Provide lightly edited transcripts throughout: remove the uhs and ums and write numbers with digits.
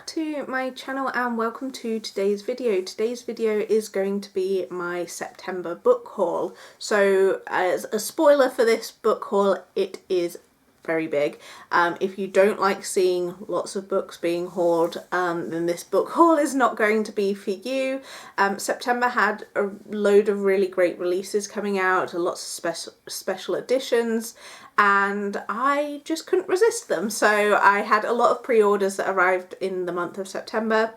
back to my channel and welcome to today's video. Today's video is going to be my September book haul. So as a spoiler for this book haul, it is very big. If you don't like seeing lots of books being hauled, then this book haul is not going to be for you. September had a load of really great releases coming out, lots of special editions, and I just couldn't resist them. So I had a lot of pre-orders that arrived in the month of September.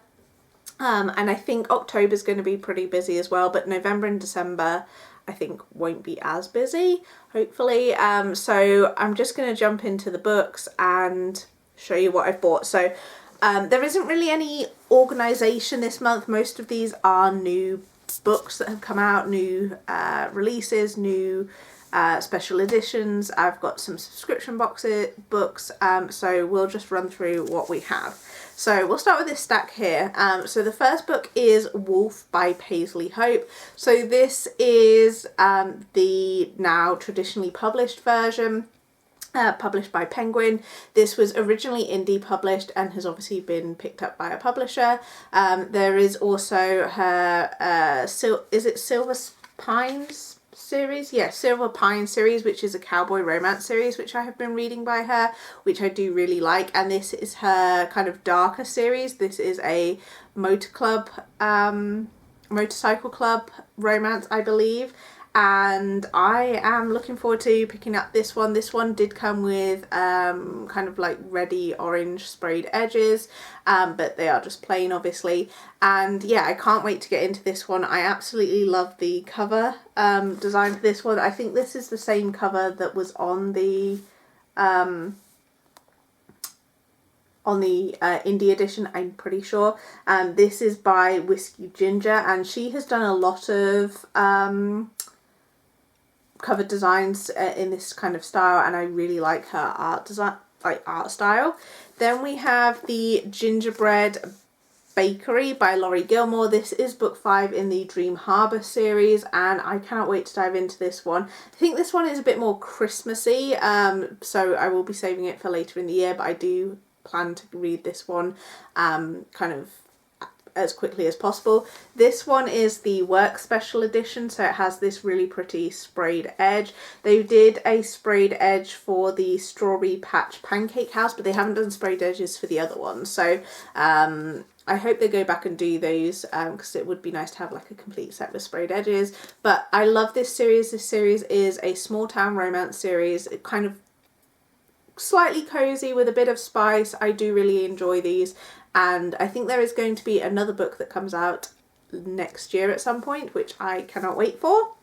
And I think October's going to be pretty busy as well, but November and December I think won't be as busy, hopefully. So I'm just going to jump into the books and show you what I've bought. So there isn't really any organisation this month. Most of these are new books that have come out, new releases, new special editions. I've got some subscription books, so we'll just run through what we have. So we'll start with this stack here. So the first book is Wolf by Paisley Hope. So this is the now traditionally published version, published by Penguin. This was originally indie published and has obviously been picked up by a publisher. There is also her, is it Silver Pines series? Yeah, Silver Pine series, which is a cowboy romance series which I have been reading by her, which I do really like. And this is her kind of darker series. This is a motorcycle club romance, I believe, and I am looking forward to picking up this one. This one did come with kind of like reddy orange sprayed edges, but they are just plain, obviously. And yeah, I can't wait to get into this one. I absolutely love the cover design for this one. I think this is the same cover that was on the indie edition, I'm pretty sure. This is by Whiskey Ginger, and she has done a lot of cover designs in this kind of style, and I really like her art style. Then we have the Gingerbread Bakery by Laurie Gilmore. This is book 5 in the Dream Harbour series, and I cannot wait to dive into this one. I think this one is a bit more Christmassy, so I will be saving it for later in the year, but I do plan to read this one kind of as quickly as possible. This one is the work special edition, so it has this really pretty sprayed edge. They did a sprayed edge for the Strawberry Patch Pancake House, but they haven't done sprayed edges for the other ones. So I hope they go back and do those, because it would be nice to have like a complete set with sprayed edges. But I love this series. This series is a small town romance series. It kind of slightly cozy with a bit of spice. I do really enjoy these, and I think there is going to be another book that comes out next year at some point, which I cannot wait for.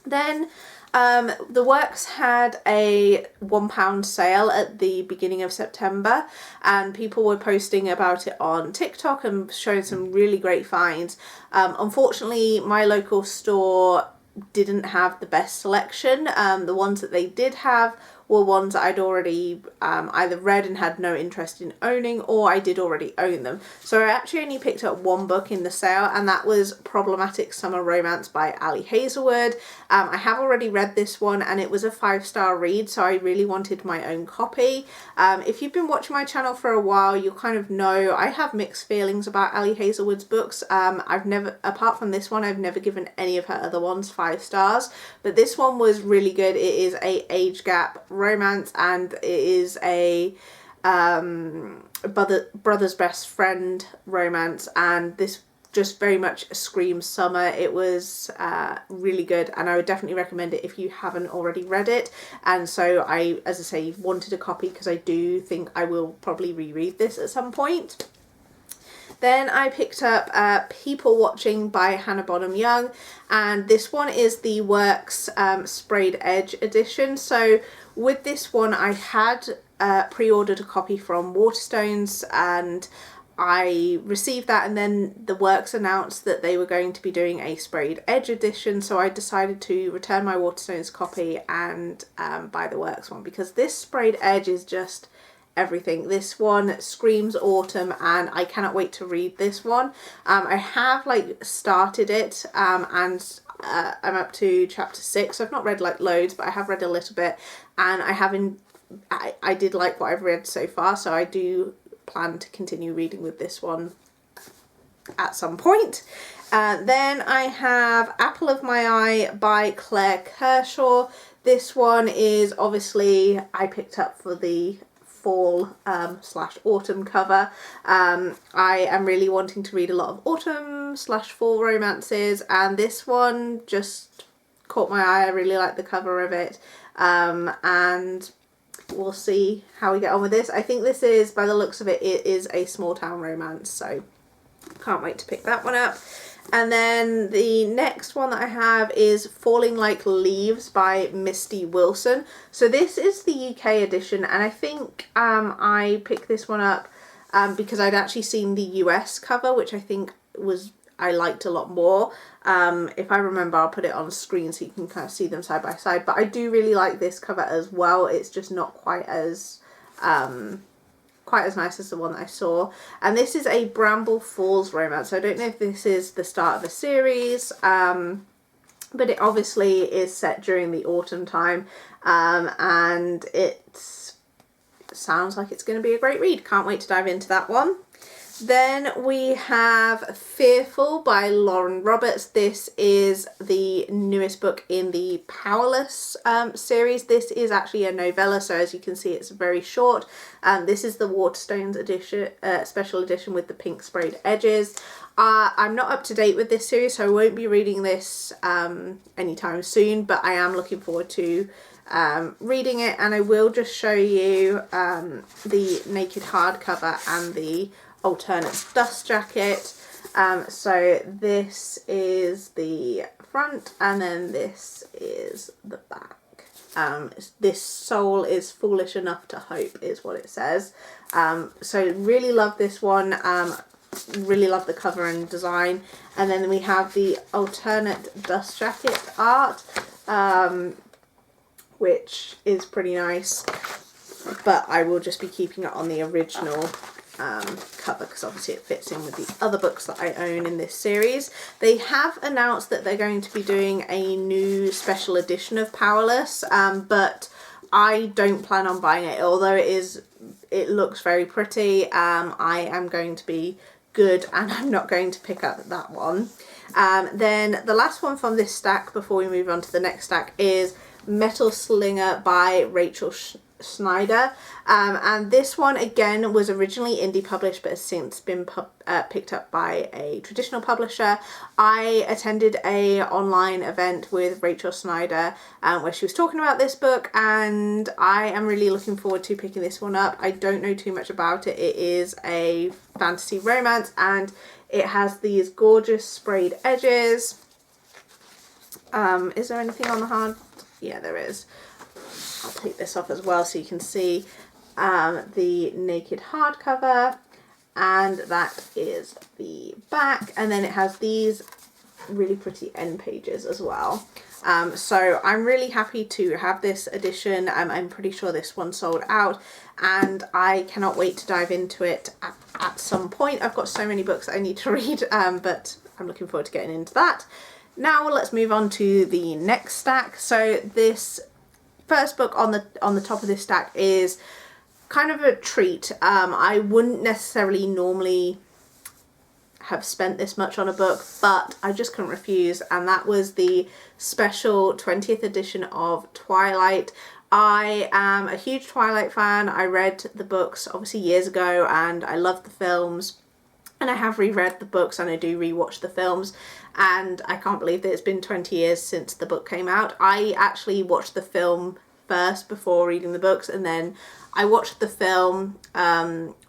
Then The Works had a £1 sale at the beginning of September, and people were posting about it on TikTok and showing some really great finds. Unfortunately, my local store didn't have the best selection. The ones that they did have were ones that I'd already either read and had no interest in owning, or I did already own them. So I actually only picked up one book in the sale, and that was Problematic Summer Romance by Ali Hazelwood. I have already read this one, and it was a 5-star read, so I really wanted my own copy. If you've been watching my channel for a while, you'll kind of know I have mixed feelings about Ali Hazelwood's books. I've never, apart from this one, I've never given any of her other ones 5 stars, but this one was really good. It is a age gap romance, and it is a brother's best friend romance, and this just very much screams summer. It was really good, and I would definitely recommend it if you haven't already read it. And so I, as I say, wanted a copy because I do think I will probably reread this at some point. Then I picked up People Watching by Hannah Bonham Young, and this one is the Works Sprayed Edge edition. So with this one, I had pre-ordered a copy from Waterstones, and I received that, and then the Works announced that they were going to be doing a sprayed edge edition, so I decided to return my Waterstones copy and buy the Works one, because this sprayed edge is just everything. This one screams autumn, and I cannot wait to read this one. I have like started it, and I'm up to chapter 6. So I've not read like loads, but I have read a little bit, and I did like what I've read so far, so I do plan to continue reading with this one at some point. Then I have Apple of My Eye by Claire Kershaw. This one is obviously I picked up for the fall / autumn cover. I am really wanting to read a lot of autumn / fall romances, and this one just caught my eye. I really like the cover of it, and we'll see how we get on with this. I think this is, by the looks of it, it is a small town romance, so can't wait to pick that one up. And then the next one that I have is Falling Like Leaves by Misty Wilson. So this is the UK edition, and I think I picked this one up because I'd actually seen the US cover, which I think I liked a lot more. If I remember, I'll put it on screen so you can kind of see them side by side. But I do really like this cover as well. It's just not quite as nice as the one that I saw. And this is a Bramble Falls romance. So I don't know if this is the start of a series, but it obviously is set during the autumn time, and it sounds like it's going to be a great read. Can't wait to dive into that one. Then we have Fearful by Lauren Roberts. This is the newest book in the Powerless series. This is actually a novella, so as you can see it's very short. This is the Waterstones edition, special edition with the pink sprayed edges. I'm not up to date with this series, so I won't be reading this anytime soon, but I am looking forward to reading it, and I will just show you the naked hardcover and the alternate dust jacket. So this is the front, and then this is the back. This soul is foolish enough to hope is what it says. So really love this one. Really love the cover and design. And then we have the alternate dust jacket art, which is pretty nice, but I will just be keeping it on the original cover because obviously it fits in with the other books that I own in this series. They have announced that they're going to be doing a new special edition of Powerless, but I don't plan on buying it, although it looks very pretty. I am going to be good and I'm not going to pick up that one. Then the last one from this stack before we move on to the next stack is Metal Slinger by Rachel Schneider, and this one again was originally indie published but has since been picked up by a traditional publisher. I attended a online event with Rachel Schneider where she was talking about this book, and I am really looking forward to picking this one up. I don't know too much about it. It is a fantasy romance and it has these gorgeous sprayed edges. Is there anything on the hard? Yeah, there is. I'll take this off as well so you can see the naked hardcover, and that is the back, and then it has these really pretty end pages as well. So I'm really happy to have this edition. I'm pretty sure this one sold out, and I cannot wait to dive into it at some point. I've got so many books I need to read, but I'm looking forward to getting into that. Now let's move on to the next stack. So this first book on the top of this stack is kind of a treat. I wouldn't necessarily normally have spent this much on a book, but I just couldn't refuse, and that was the special 20th edition of Twilight. I am a huge Twilight fan. I read the books obviously years ago and I love the films, and I have reread the books and I do rewatch the films, and I can't believe that it's been 20 years since the book came out. I actually watched the film first before reading the books, and then I watched the film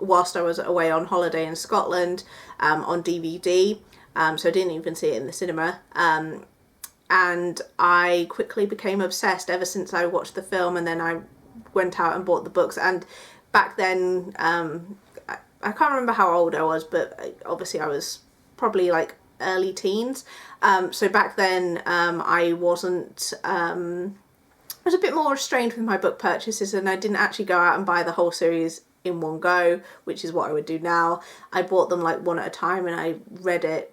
whilst I was away on holiday in Scotland on DVD, so I didn't even see it in the cinema, and I quickly became obsessed ever since I watched the film, and then I went out and bought the books. And back then, I can't remember how old I was, but obviously I was probably like early teens, so back then I wasn't I was a bit more restrained with my book purchases, and I didn't actually go out and buy the whole series in one go, which is what I would do now. I bought them like one at a time, and I read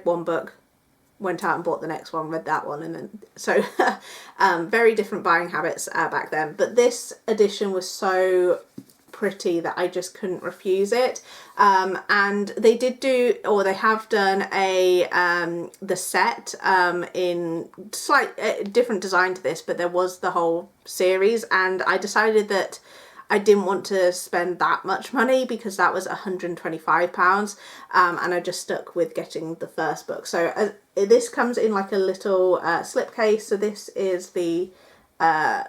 one book, went out and bought the next one, read that one, and then so very different buying habits back then. But this edition was so pretty that I just couldn't refuse it. And they did do, or they have done a the set in slight different design to this, but there was the whole series, and I decided that I didn't want to spend that much money because that was £125, and I just stuck with getting the first book. So this comes in like a little slipcase. So this is the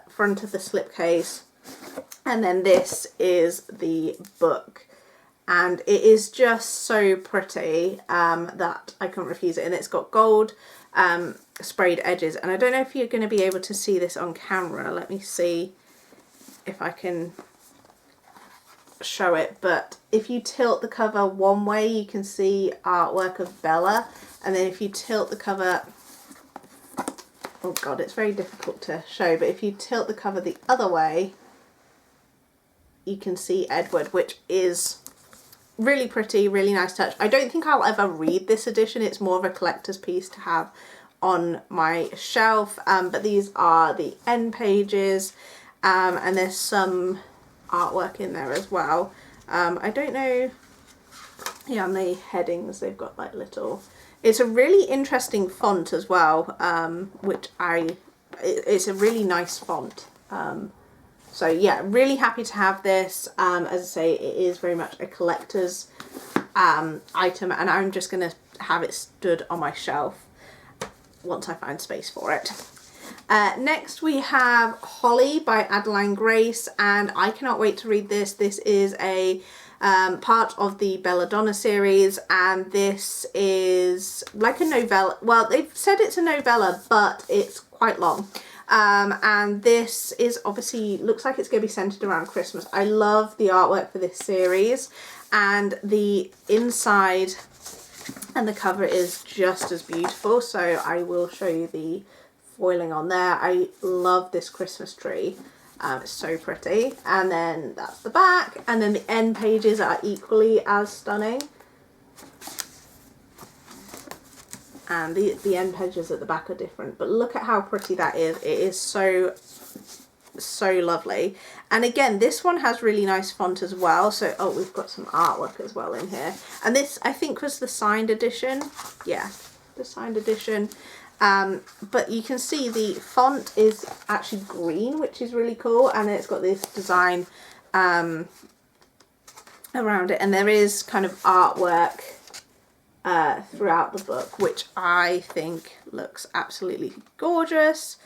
front of the slipcase, and then this is the book, and it is just so pretty that I couldn't refuse it. And it's got gold sprayed edges, and I don't know if you're going to be able to see this on camera. Let me see if I can show it, but if you tilt the cover one way you can see artwork of Bella, and then if you tilt the cover, oh god, it's very difficult to show, but if you tilt the cover the other way you can see Edward, which is really pretty, really nice touch. I don't think I'll ever read this edition. It's more of a collector's piece to have on my shelf, but these are the end pages, and there's some artwork in there as well. I don't know, yeah, on the headings they've got like little, it's a really interesting font as well, which it's a really nice font. So yeah, really happy to have this. As I say, it is very much a collector's item, and I'm just going to have it stood on my shelf once I find space for it. Next we have Holly by Adeline Grace, and I cannot wait to read this. This is a part of the Belladonna series, and this is like a novella. Well, they've said it's a novella, but it's quite long. And this is obviously, looks like it's going to be centered around Christmas. I love the artwork for this series, and the inside and the cover is just as beautiful. So I will show you the foiling on there. I love this Christmas tree. It's so pretty. And then that's the back, and then the end pages are equally as stunning. And the end pages at the back are different, but look at how pretty that is. It is so lovely. And again, this one has really nice font as well. So, oh, we've got some artwork as well in here. And this, I think, was the signed edition. Yeah, the signed edition. But you can see the font is actually green, which is really cool, and it's got this design around it, and there is kind of artwork throughout the book, which I think looks absolutely gorgeous.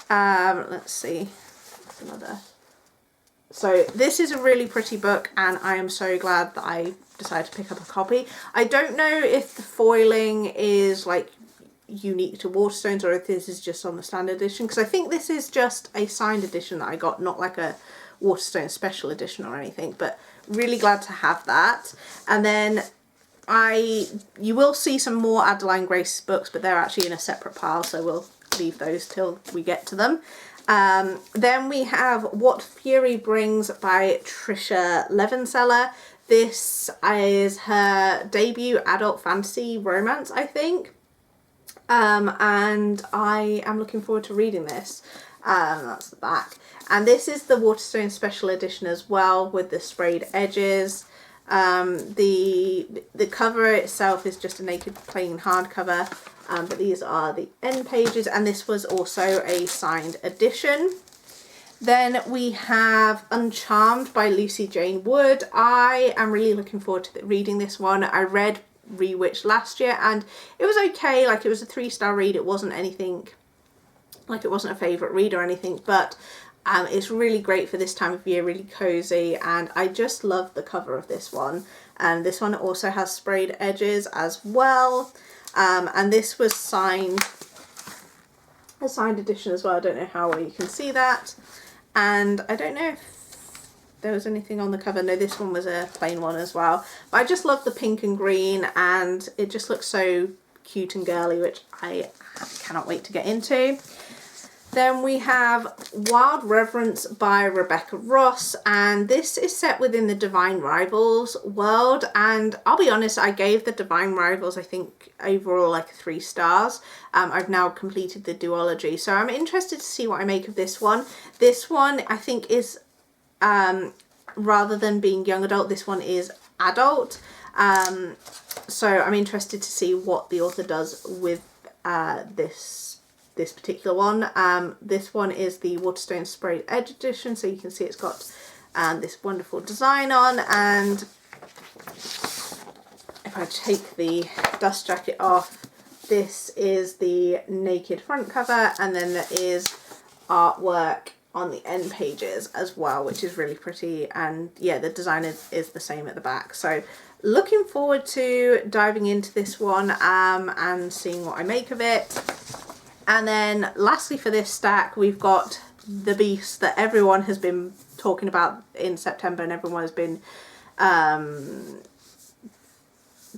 Let's see, another. So this is a really pretty book, and I am so glad that I decided to pick up a copy. I don't know if the foiling is like unique to Waterstones or if this is just on the standard edition, because I think this is just a signed edition that I got, not like a Waterstone special edition or anything, but really glad to have that. And then you will see some more Adeline Grace books, but they're actually in a separate pile, so we'll leave those till we get to them. Then we have What Fury Brings by Tricia Levenseller. This is her debut adult fantasy romance, I think. And I am looking forward to reading this. That's the back. And this is the Waterstone special edition as well, with the sprayed edges. The cover itself is just a naked plain hardcover, but these are the end pages, and this was also a signed edition. Then we have Uncharmed by Lucy Jane Wood. I am really looking forward to reading this one. I read Rewitched last year, and it was okay. Like, it was a 3-star read. It wasn't anything, like, it wasn't a favourite read or anything, but it's really great for this time of year, really cozy, and I just love the cover of this one. And this one also has sprayed edges as well, and this was signed, a signed edition as well. I don't know how well you can see that, and I don't know if there was anything on the cover. No, this one was a plain one as well. But I just love the pink and green, and it just looks so cute and girly, which I cannot wait to get into. Then we have Wild Reverence by Rebecca Ross, and this is set within the Divine Rivals world, and I'll be honest, I gave the Divine Rivals, I think, overall like 3 stars. I've now completed the duology, so I'm interested to see what I make of this one. This one, I think, is rather than being young adult, this one is adult. So I'm interested to see what the author does with this particular one. This one is the Waterstone Sprayed Edge edition, so you can see it's got this wonderful design on, and if I take the dust jacket off, this is the naked front cover, and then there is artwork on the end pages as well, which is really pretty, and yeah, the design is the same at the back. So looking forward to diving into this one and seeing what I make of it. And then lastly for this stack, we've got The Beast that everyone has been talking about in September, and everyone has been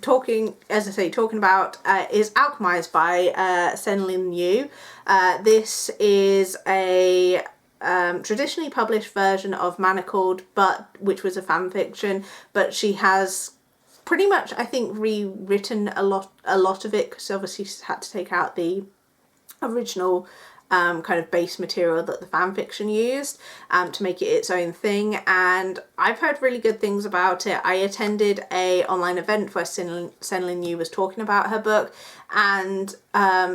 talking about, is Alchemized by Senlin Yu. This is a traditionally published version of Manacled, which was a fan fiction, but she has pretty much, I think, rewritten a lot of it, because obviously she's had to take out the original kind of base material that the fan fiction used to make it its own thing, and I've heard really good things about it. I attended a online event where Senlin Yu was talking about her book, and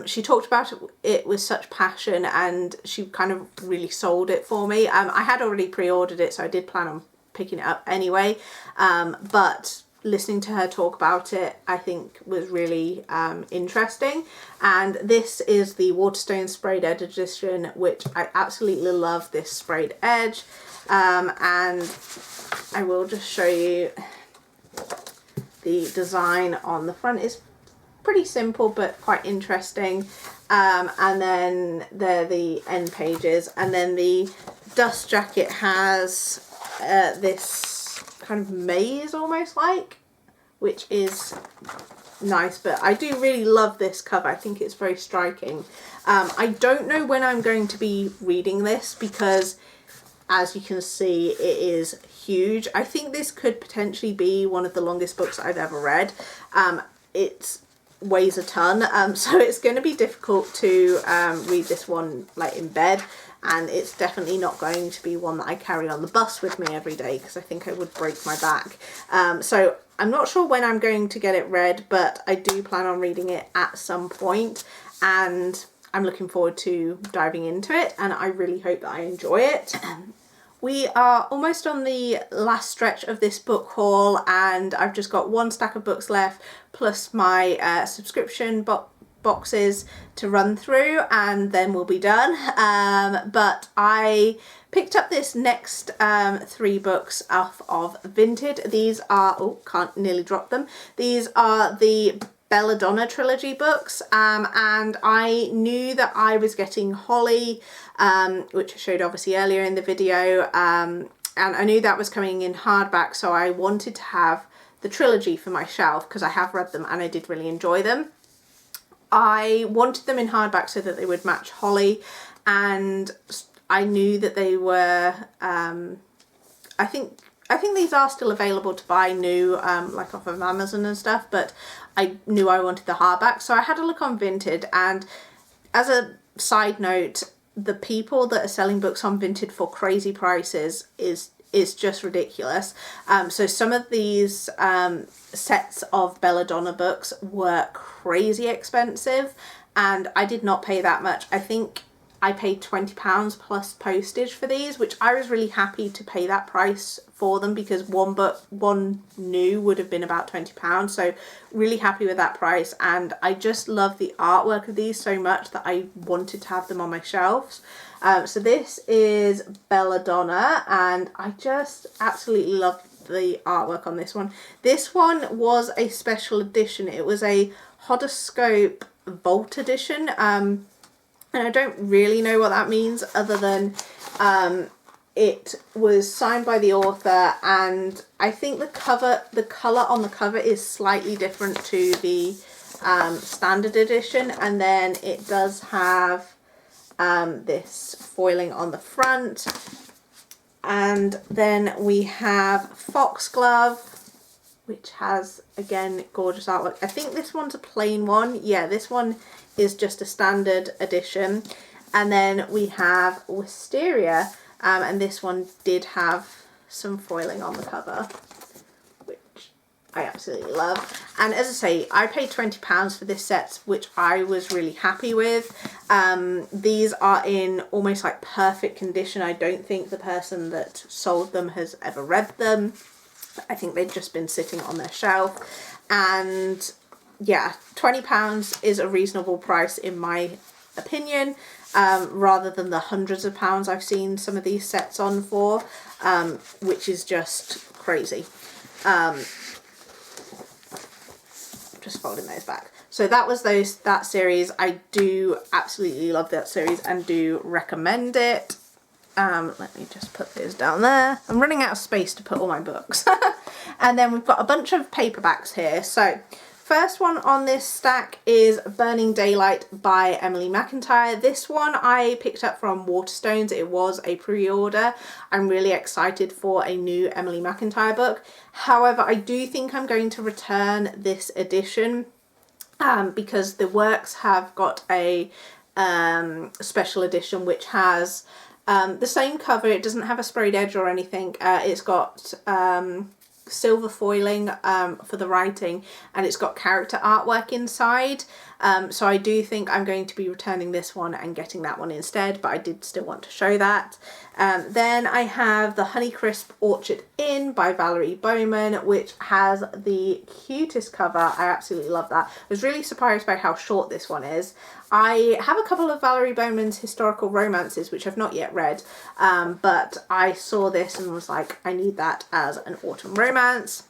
she talked about it with such passion, and she kind of really sold it for me. I had already pre-ordered it, so I did plan on picking it up anyway, but listening to her talk about it, I think, was really interesting. And this is the Waterstone Sprayed Edge edition, which I absolutely love this sprayed edge. And I will just show you the design on the front. Is pretty simple but quite interesting. And then there are the end pages, and then the dust jacket has this kind of maze almost like, which is nice, but I do really love this cover. I think it's very striking. I don't know when I'm going to be reading this, because as you can see, it is huge. I think this could potentially be one of the longest books I've ever read. It weighs a ton, so it's going to be difficult to read this one like in bed. And it's definitely not going to be one that I carry on the bus with me every day, because I think I would break my back. So I'm not sure when I'm going to get it read, but I do plan on reading it at some point, and I'm looking forward to diving into it, and I really hope that I enjoy it. We are almost on the last stretch of this book haul, and I've just got one stack of books left, plus my subscription boxes to run through, and then we'll be done. But I picked up this next 3 books off of Vinted. These are, oh, can't nearly drop them. These are the Belladonna trilogy books, and I knew that I was getting Holly, which I showed obviously earlier in the video, and I knew that was coming in hardback, so I wanted to have the trilogy for my shelf, because I have read them and I did really enjoy them. I wanted them in hardback so that they would match Holly, and I knew that they were, I think these are still available to buy new, like off of Amazon and stuff, but I knew I wanted the hardback, so I had a look on Vinted. And as a side note, the people that are selling books on Vinted for crazy prices is just ridiculous. So some of these sets of Belladonna books were crazy expensive, and I did not pay that much. I think I paid £20 plus postage for these, which I was really happy to pay that price for them, because one new would have been about £20, so really happy with that price. And I just love the artwork of these so much that I wanted to have them on my shelves. So this is Belladonna, and I just absolutely love the artwork on this one. This one was a special edition. It was a Hodoscope Vault edition, and I don't really know what that means, other than it was signed by the author, and I think the colour on the cover is slightly different to the standard edition, and then it does have this foiling on the front. And then we have Foxglove, which has, again, gorgeous artwork. I think this one's a plain one. Yeah, this one is just a standard edition. And then we have Wisteria, and this one did have some foiling on the cover, which I absolutely love. And as I say, I paid £20 for this set, which I was really happy with. These are in almost like perfect condition. I don't think the person that sold them has ever read them. I think they've just been sitting on their shelf. And yeah, £20 is a reasonable price in my opinion, rather than the hundreds of pounds I've seen some of these sets on for, which is just crazy. Just folding those back. So that was that series. I do absolutely love that series and do recommend it. Let me just put those down there. I'm running out of space to put all my books. And then we've got a bunch of paperbacks here. So first one on this stack is Burning Daylight by Emily McIntyre. This one I picked up from Waterstones. It was a pre-order. I'm really excited for a new Emily McIntyre book. However, I do think I'm going to return this edition because the works have got a special edition which has the same cover. It doesn't have a sprayed edge or anything. It's got silver foiling for the writing, and it's got character artwork inside. So I do think I'm going to be returning this one and getting that one instead, but I did still want to show that. Then I have the Honeycrisp Orchard Inn by Valerie Bowman, which has the cutest cover. I absolutely love that. I was really surprised by how short this one is. I have a couple of Valerie Bowman's historical romances, which I've not yet read, but I saw this and was like, I need that as an autumn romance.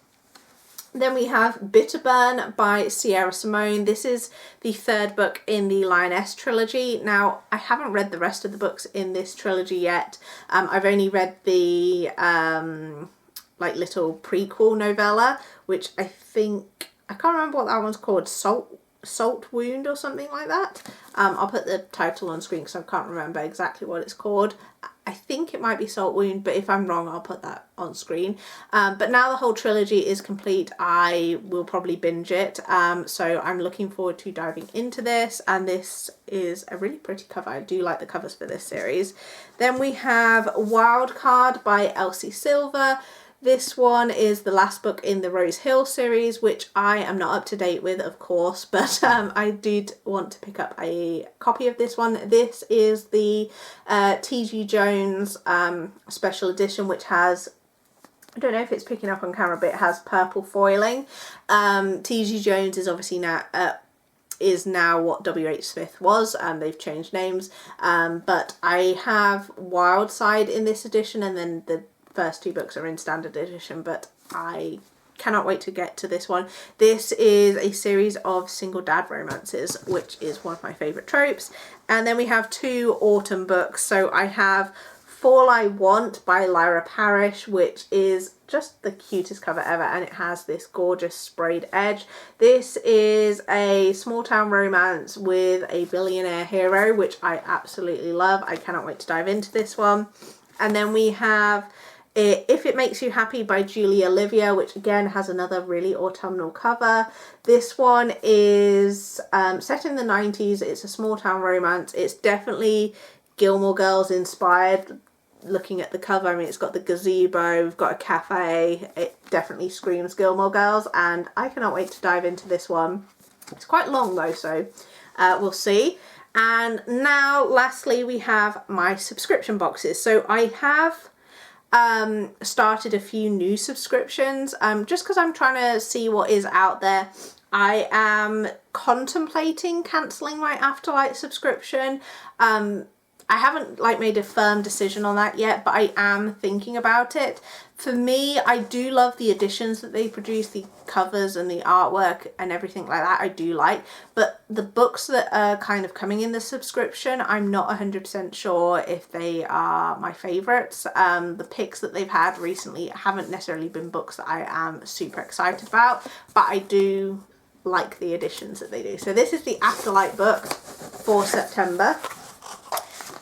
Then we have Bitterburn by Sierra Simone. This is the third book in the Lioness trilogy. Now, I haven't read the rest of the books in this trilogy yet. I've only read the like little prequel novella, which I think, I can't remember what that one's called, Salt Wound or something like that. I'll put the title on screen because I can't remember exactly what it's called. I think it might be Salt Wound, but if I'm wrong, I'll put that on screen. But now the whole trilogy is complete, I will probably binge it. So I'm looking forward to diving into this, and this is a really pretty cover. I do like the covers for this series. Then we have Wildcard by Elsie Silver. This one is the last book in the Rose Hill series, which I am not up to date with, of course, but I did want to pick up a copy of this one. This is the T.G. Jones special edition, which has, I don't know if it's picking up on camera, but it has purple foiling. T.G. Jones is obviously now what W.H. Smith was, and they've changed names. But I have Wildside in this edition, and then the first two books are in standard edition, but I cannot wait to get to this one. This is a series of single dad romances, which is one of my favourite tropes. And then we have two autumn books. So I have Fall I Want by Lyra Parrish, which is just the cutest cover ever, and it has this gorgeous sprayed edge. This is a small town romance with a billionaire hero, which I absolutely love. I cannot wait to dive into this one. And then we have If It Makes You Happy by Julie Olivia, which again has another really autumnal cover. This one is set in the 90s. It's a small town romance. It's definitely Gilmore Girls inspired. Looking at the cover, I mean, it's got the gazebo, we've got a cafe. It definitely screams Gilmore Girls, and I cannot wait to dive into this one. It's quite long though, so we'll see. And now lastly we have my subscription boxes. So I have started a few new subscriptions just because I'm trying to see what is out there. I am contemplating cancelling my Afterlight subscription. I haven't made a firm decision on that yet, but I am thinking about it. For me, I do love the editions that they produce, the covers and the artwork and everything like that I do like, but the books that are kind of coming in the subscription, I'm not 100% sure if they are my favourites. The picks that they've had recently haven't necessarily been books that I am super excited about, but I do like the editions that they do. So this is the Afterlight book for September.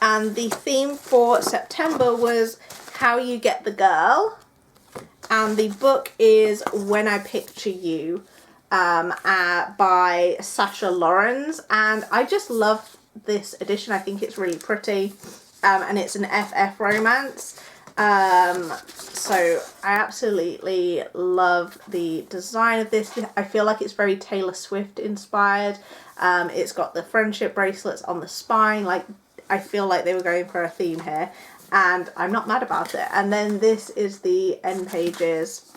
And the theme for September was How You Get the Girl. And the book is When I Picture You by Sasha Lawrence. And I just love this edition. I think it's really pretty. And it's an FF romance. So I absolutely love the design of this. I feel like it's very Taylor Swift inspired. It's got the friendship bracelets on the spine. Like, I feel like they were going for a theme here, and I'm not mad about it. And then this is the end pages,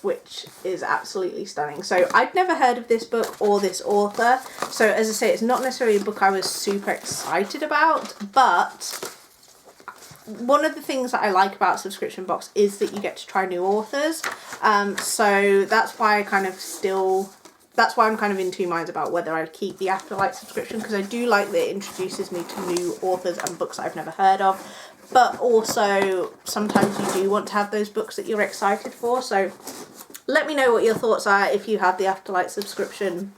which is absolutely stunning. So I'd never heard of this book or this author. So as I say, it's not necessarily a book I was super excited about, but one of the things that I like about Subscription Box is that you get to try new authors. So that's why I'm kind of in two minds about whether I keep the Afterlight subscription, because I do like that it introduces me to new authors and books I've never heard of. But also, sometimes you do want to have those books that you're excited for. So let me know what your thoughts are if you have the Afterlight subscription.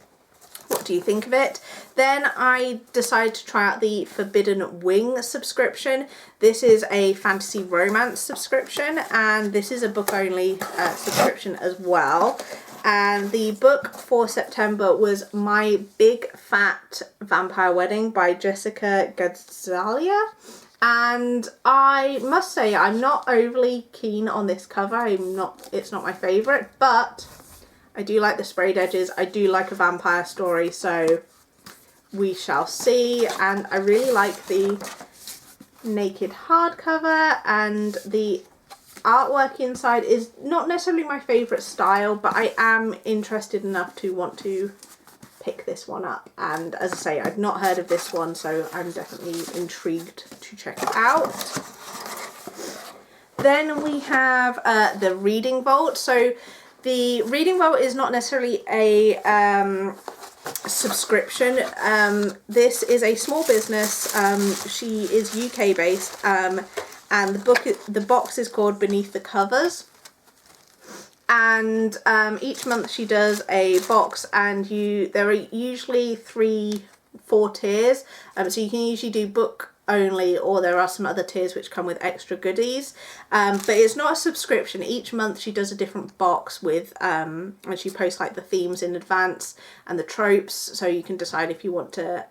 What do you think of it? Then I decided to try out the Forbidden Wing subscription. This is a fantasy romance subscription, and this is a book only subscription as well. And the book for September was My Big Fat Vampire Wedding by Jessica Gazzalia. And I must say, I'm not overly keen on this cover. It's not my favourite, but I do like the sprayed edges. I do like a vampire story, so we shall see. And I really like the naked hardcover, and the artwork inside is not necessarily my favourite style, but I am interested enough to want to pick this one up. And as I say, I've not heard of this one, so I'm definitely intrigued to check it out. Then we have the Reading Vault. So the Reading Vault is not necessarily a subscription. This is a small business. She is UK based, and the box is called Beneath the Covers. And each month she does a box, and there are usually 3-4 tiers. So you can usually do book only, or there are some other tiers which come with extra goodies, but it's not a subscription. Each month she does a different box with and she posts like the themes in advance and the tropes, so you can decide if you want to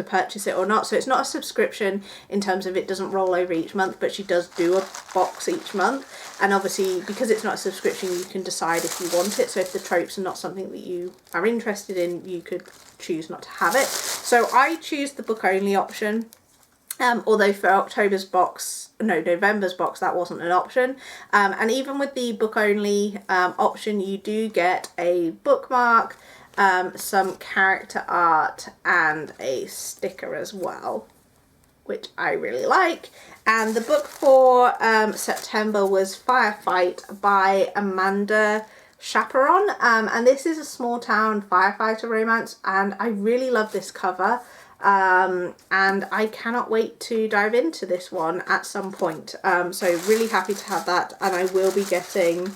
purchase it or not. So it's not a subscription in terms of it doesn't roll over each month, but she does do a box each month. And obviously, because it's not a subscription, you can decide if you want it. So if the tropes are not something that you are interested in, you could choose not to have it. So I choose the book only option, although for November's box that wasn't an option. And even with the book only option, you do get a bookmark, some character art, and a sticker as well, which I really like. And the book for September was Firefight by Amanda Chaperon, and this is a small town firefighter romance, and I really love this cover, and I cannot wait to dive into this one at some point. So really happy to have that, and I will be getting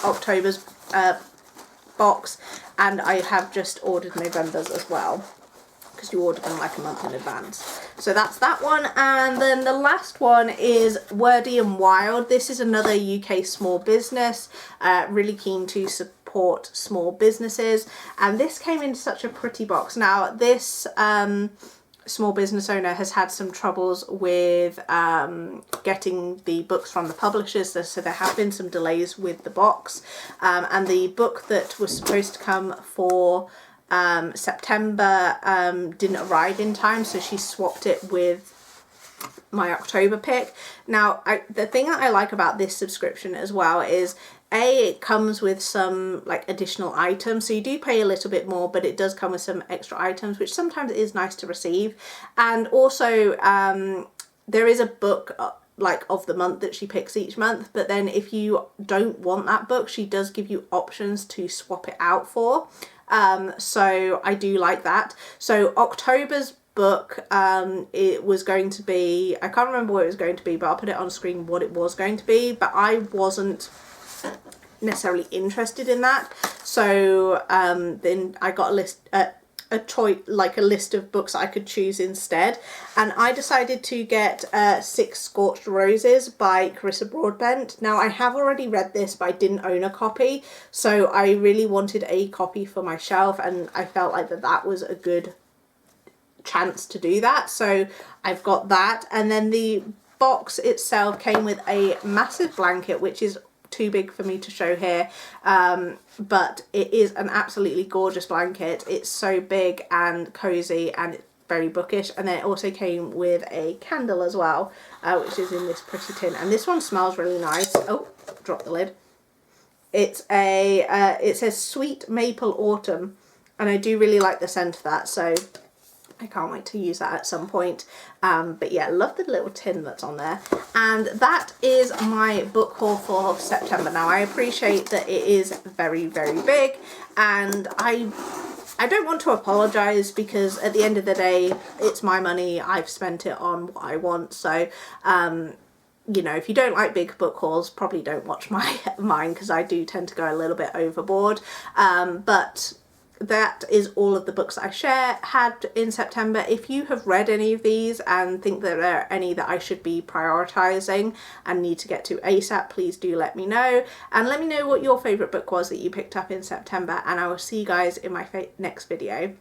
October's box, and I have just ordered November's as well, because you order them like a month in advance. So that's that one. And then the last one is Wordy and Wild. This is another UK small business, really keen to support small businesses, and this came in such a pretty box. Now this small business owner has had some troubles with getting the books from the publishers, so there have been some delays with the box, and the book that was supposed to come for September didn't arrive in time, so she swapped it with my October pick. Now the thing that I like about this subscription as well is it comes with some like additional items, so you do pay a little bit more, but it does come with some extra items, which sometimes is nice to receive. And also there is a book like of the month that she picks each month, but then if you don't want that book, she does give you options to swap it out for. So I do like that. So October's book, it was going to be, I can't remember what it was going to be, but I'll put it on screen what it was going to be, but I wasn't necessarily interested in that. So then I got a list, a list of books I could choose instead, and I decided to get 6 Scorched Roses by Carissa Broadbent. Now I have already read this, but I didn't own a copy, so I really wanted a copy for my shelf, and I felt like that was a good chance to do that. So I've got that. And then the box itself came with a massive blanket, which is too big for me to show here, but it is an absolutely gorgeous blanket. It's so big and cozy and it's very bookish. And then it also came with a candle as well, which is in this pretty tin, and this one smells really nice. Oh, drop the lid. It's a it says Sweet Maple Autumn, and I do really like the scent of that, so I can't wait to use that at some point. But yeah, love the little tin that's on there. And that is my book haul for September. Now, I appreciate that it is very, very big, and I don't want to apologise, because at the end of the day, it's my money. I've spent it on what I want. So, you know, if you don't like big book hauls, probably don't watch mine, because I do tend to go a little bit overboard. But that is all of the books I had in September. If you have read any of these and think that there are any that I should be prioritising and need to get to ASAP, please do let me know. And let me know what your favourite book was that you picked up in September, and I will see you guys in my next video.